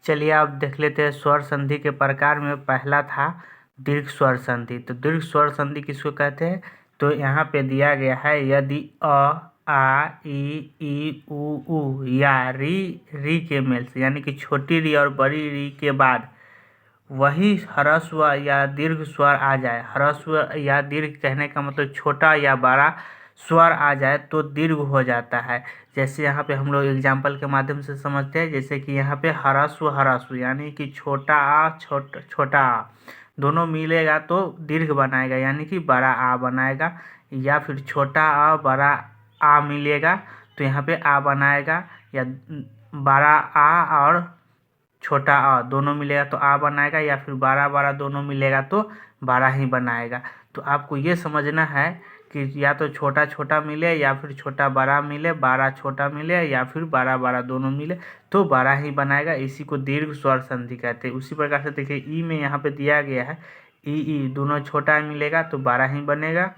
चलिए आप देख लेते हैं स्वर संधि के प्रकार में पहला था दीर्घ स्वर संधि। तो दीर्घ स्वर संधि किसको कहते हैं? तो यहाँ पे दिया गया है यदि अ आ ई उ या री के मेल से यानी कि छोटी री और बड़ी री के बाद वही ह्रस्व या दीर्घ स्वर आ जाए। ह्रस्व या दीर्घ कहने का मतलब छोटा या बड़ा स्वर आ जाए तो दीर्घ हो जाता है। जैसे यहाँ पे हम लोग एग्जाम्पल के माध्यम से समझते हैं, जैसे कि यहाँ पे ह्रस्व यानी कि छोटा आ छोटा आ दोनों मिलेगा तो दीर्घ बनाएगा यानी कि बड़ा आ बनाएगा, या फिर छोटा आ बड़ा आ मिलेगा तो यहाँ पे आ बनाएगा, या बड़ा आ और छोटा आ दोनों मिलेगा तो आ बनाएगा, या फिर बड़ा दोनों मिलेगा तो बड़ा ही बनाएगा। तो आपको ये समझना है कि या तो छोटा छोटा मिले या फिर छोटा बड़ा मिले, बड़ा छोटा मिले या फिर बड़ा दोनों मिले तो बड़ा ही बनाएगा। इसी को दीर्घ स्वर संधि कहते हैं। उसी प्रकार से देखिए ई में यहाँ पे दिया गया है ई दोनों छोटा मिलेगा तो बड़ा ही बनेगा,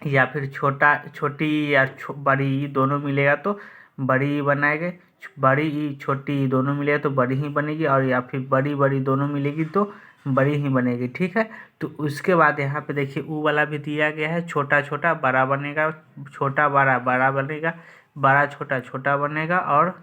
या फिर छोटी या बड़ी ई दोनों मिलेगा तो बड़ी ई बनाएंगे, बड़ी ई छोटी ई दोनों मिलेगा तो बड़ी ही बनेगी, और या फिर बड़ी दोनों मिलेगी तो बड़ी ही बनेगी। ठीक है, तो उसके बाद यहाँ पे देखिए ऊ वाला भी दिया गया है, छोटा छोटा बड़ा बनेगा, छोटा बड़ा बनेगा, बड़ा छोटा बनेगा, और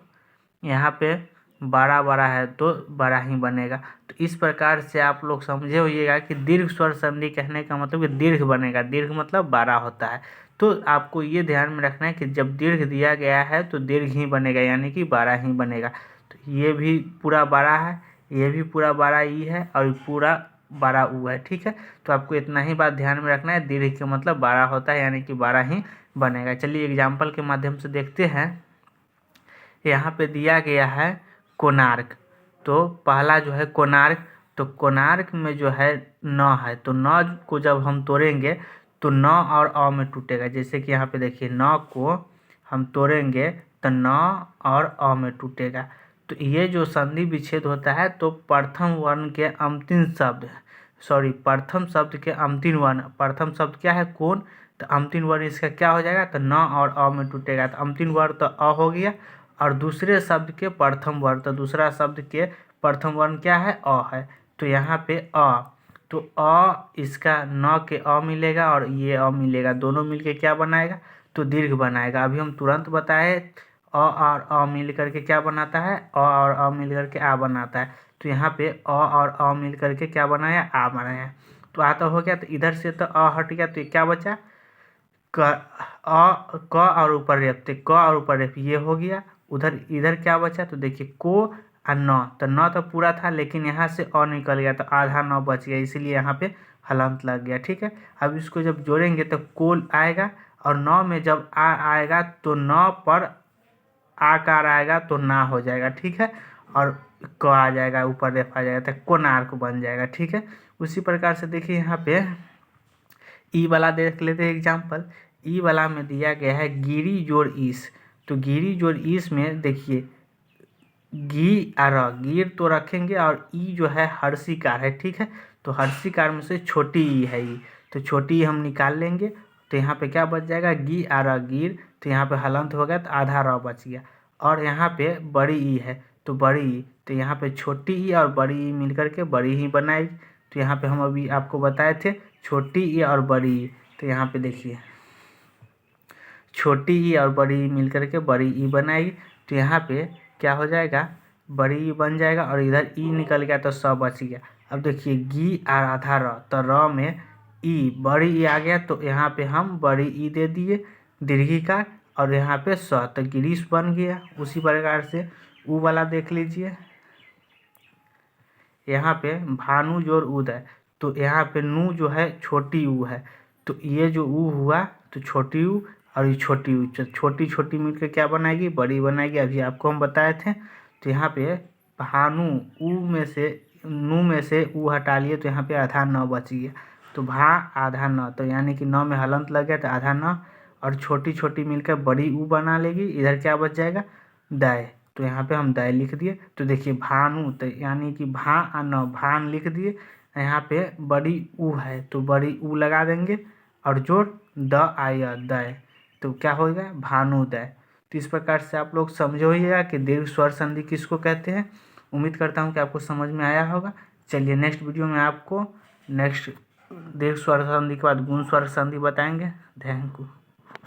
यहाँ पे बड़ा है तो बड़ा ही बनेगा। तो इस प्रकार से आप लोग समझे होइएगा कि दीर्घ स्वर संधि कहने का मतलब कि दीर्घ बनेगा, दीर्घ मतलब बड़ा होता है। तो आपको ये ध्यान में रखना है कि जब दीर्घ दिया गया है तो दीर्घ ही बनेगा यानी कि बड़ा ही बनेगा। तो ये भी पूरा बड़ा है, ये भी पूरा बड़ा ई है, और पूरा बड़ा ऊ है। ठीक है, तो आपको इतना ही बात ध्यान में रखना है, दीर्घ का मतलब बड़ा होता है यानी कि बड़ा ही बनेगा। चलिए एग्जाम्पल के माध्यम से देखते हैं। यहाँ पे दिया गया है कोणार्क। तो पहला जो है कोणार्क, तो कोणार्क में जो है न है, तो न को जब हम तोड़ेंगे तो न और अ में टूटेगा। जैसे कि यहाँ पे देखिए न को हम तोड़ेंगे तो न और अ में टूटेगा। तो ये जो संधि विच्छेद होता है तो प्रथम वर्ण के अंतिम शब्द प्रथम शब्द के अंतिम वर्ण, प्रथम शब्द क्या है कोण, तो अंतिम वर्ण इसका क्या हो जाएगा तो न और अ में टूटेगा। तो अंतिम वर्ण तो अ हो गया, और दूसरे शब्द के प्रथम वर्ण, तो दूसरा शब्द के प्रथम वर्ण क्या है अ है। तो यहाँ पे अ, तो अ इसका न के अ मिलेगा और ये अ मिलेगा, दोनों मिलके क्या बनाएगा तो दीर्घ बनाएगा। अभी हम तुरंत बताए अ और अ मिल करके क्या बनाता है, अ और अ मिल करके आ बनाता है। तो यहाँ पे अ और अ मिल करके क्या बनाया आ बनाया। तो आ तो हो गया, तो इधर से तो अ हट गया, तो क्या बचा क और ऊपर रेप, क और ऊपर रेप ये हो गया। उधर इधर क्या बचा तो देखिए को और न, तो न तो पूरा था लेकिन यहाँ से अ निकल गया तो आधा न बच गया, इसीलिए यहाँ पे हलंत लग गया। ठीक है, अब इसको जब जोड़ेंगे तो कोल आएगा, और न में जब आ आएगा तो न पर आकार आएगा तो ना हो जाएगा। ठीक है, और क आ जाएगा ऊपर रेफ आ जाएगा तो कोणार्क बन जाएगा। ठीक है, उसी प्रकार से देखिए यहाँ पे ई वाला देख लेते हैं एग्जाम्पल। ई वाला में दिया गया है गिरी जोड़ ईस। तो गिरी जोड़ ईस में देखिए गी और गिर तो रखेंगे, और ई जो है हर्षिकार है। ठीक है, तो हर्षिकार में से छोटी ई है ई, तो छोटी ई हम निकाल लेंगे। तो यहाँ पे क्या बच जाएगा गी और गिर, तो यहाँ पे हलंत हो गया तो आधा र बच गया। और यहाँ पे बड़ी ई है तो बड़ी ई, तो यहाँ पे छोटी ई और बड़ी ई मिलकर के बड़ी ही बनाएगी। तो यहाँ पे हम अभी आपको बताए थे छोटी ई और बड़ी ई, तो यहाँ पे देखिए छोटी ई और बड़ी ई मिलकर के बड़ी ई बनाएगी। तो यहाँ पे क्या हो जाएगा बड़ी ई बन जाएगा, और इधर ई निकल गया तो स बच गया। अब देखिए गी और आधा र, तो र में ई बड़ी ई आ गया, तो यहाँ पे हम बड़ी ई दे दिए दीर्घिकार, और यहाँ पे स, तो गिरीश बन गया। उसी प्रकार से ऊ वाला देख लीजिए, यहाँ पे भानु जोड़ उदय, तो यहाँ पे नू जो है छोटी ऊ है, तो ये जो ऊ हुआ तो छोटी ऊ, और ये छोटी ऊ छोटी छोटी मिलकर क्या बनाएगी बड़ी बनाएगी। अभी आपको हम बताए थे। तो यहाँ पे भानु ऊ में से नू में से ऊ हटा लिए तो यहाँ पे आधा न बच गया, तो भा आधा न, तो यानी कि न में हलंत लग गया तो आधा न, और छोटी छोटी मिलकर बड़ी ऊ बना लेगी। इधर क्या बच जाएगा दय, तो यहाँ पे हम दय लिख दिए। तो देखिए भानु, तो यानी कि भा न भान लिख दिए। यहाँ पे बड़ी ऊ है तो बड़ी ऊ लगा देंगे, और जोड़ द आया दय, तो क्या होगा भानुदय। तो इस प्रकार से आप लोग समझोइएगा कि दीर्घ स्वर संधि किसको कहते हैं, उम्मीद करता हूँ कि आपको समझ में आया होगा। चलिए नेक्स्ट वीडियो में आपको नेक्स्ट दीर्घ स्वर संधि के बाद गुण स्वर संधि बताएंगे। Thank you.